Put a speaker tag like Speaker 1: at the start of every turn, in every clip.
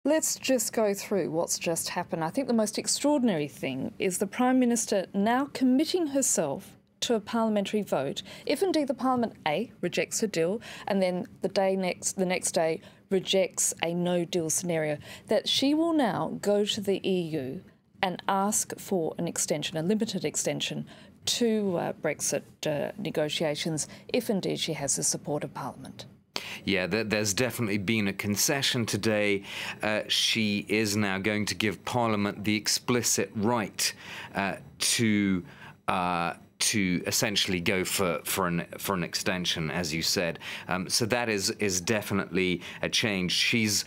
Speaker 1: Let's just go through what's just happened. I think the most extraordinary thing is the Prime Minister now committing herself to a parliamentary vote if indeed the Parliament A rejects a deal and then the next day rejects a no-deal scenario, that she will now go to the EU and ask for an extension, a limited extension to Brexit negotiations if indeed she has the support of Parliament.
Speaker 2: Yeah, there's definitely been a concession today. She is now going to give Parliament the explicit right to essentially go for an extension, as you said. So that is definitely a change. She's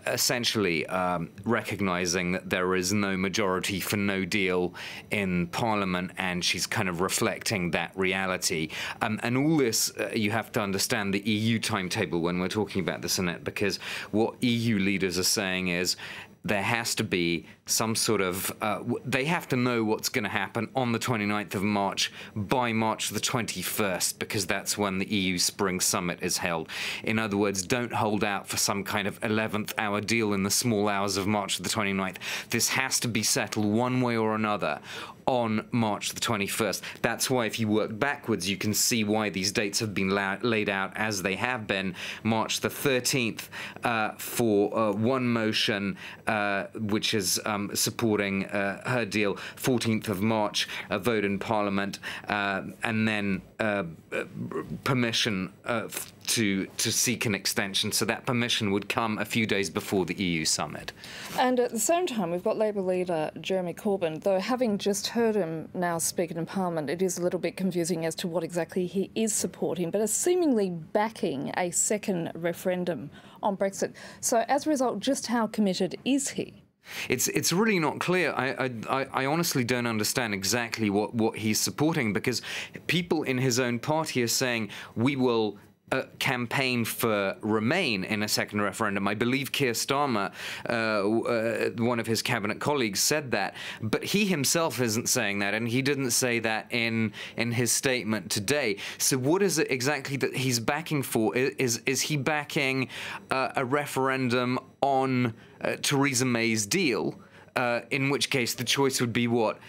Speaker 2: essentially recognising that there is no majority for no deal in Parliament, and she's kind of reflecting that reality. And all this, you have to understand the EU timetable when we're talking about this, Annette, because what EU leaders are saying is there has to be some sort of, they have to know what's going to happen on the 29th of March by March the 21st, because that's when the EU Spring Summit is held. In other words, don't hold out for some kind of 11th hour deal in the small hours of March the 29th. This has to be settled one way or another on March the 21st. That's why if you work backwards, you can see why these dates have been laid out as they have been. March the 13th for one motion, which is supporting her deal. 14th of March, a vote in Parliament, and then permission to seek an extension. So that permission would come a few days before the EU summit.
Speaker 1: And at the same time, we've got Labour leader Jeremy Corbyn, though having just heard him now speaking in Parliament, it is a little bit confusing as to what exactly he is supporting, but is seemingly backing a second referendum on Brexit. So as a result, just how committed is he?
Speaker 2: It's really not clear. I honestly don't understand exactly what he's supporting, because people in his own party are saying we will campaign for Remain in a second referendum. I believe Keir Starmer, one of his cabinet colleagues, said that, but he himself isn't saying that, and he didn't say that in his statement today. So what is it exactly that he's backing for? Is he backing a referendum on Theresa May's deal, in which case the choice would be what?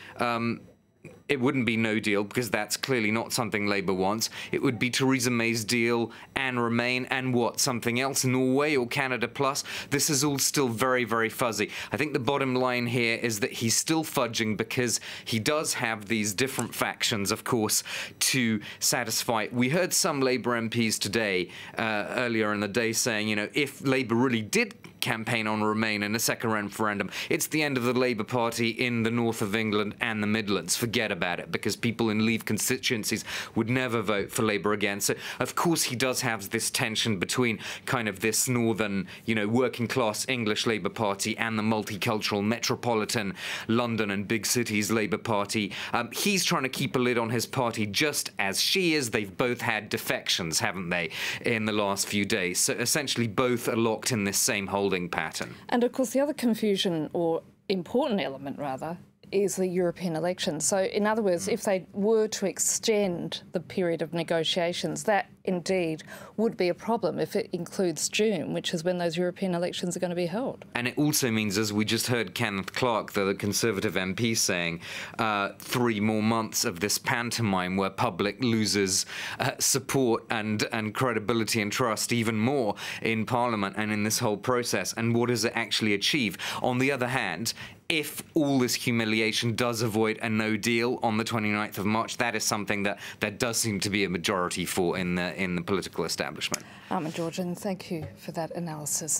Speaker 2: It wouldn't be no deal, because that's clearly not something Labour wants. It would be Theresa May's deal and Remain and what? Something else? Norway or Canada Plus? This is all still very, very fuzzy. I think the bottom line here is that he's still fudging, because he does have these different factions, of course, to satisfy. We heard some Labour MPs today, earlier in the day, saying, you know, if Labour really did campaign on Remain in a second referendum, it's the end of the Labour Party in the north of England and the Midlands. Forget about it, because people in Leave constituencies would never vote for Labour again. So, of course, he does have this tension between kind of this northern, you know, working class English Labour Party and the multicultural metropolitan London and big cities Labour Party. He's trying to keep a lid on his party, just as she is. They've both had defections, haven't they, in the last few days? So essentially both are locked in this same holding pattern.
Speaker 1: And of course the other confusion, or important element rather, is the European elections. So in other words, if they were to extend the period of negotiations, that indeed would be a problem if it includes June, which is when those European elections are going to be held.
Speaker 2: And it also means, as we just heard Kenneth Clarke, the Conservative MP, saying, 3 more months of this pantomime where public loses support and credibility and trust even more in Parliament and in this whole process. And what does it actually achieve? On the other hand, if all this humiliation does avoid a no deal on the 29th of March, that is something that there does seem to be a majority for in the political establishment.
Speaker 1: Armen Georgian, thank you for that analysis.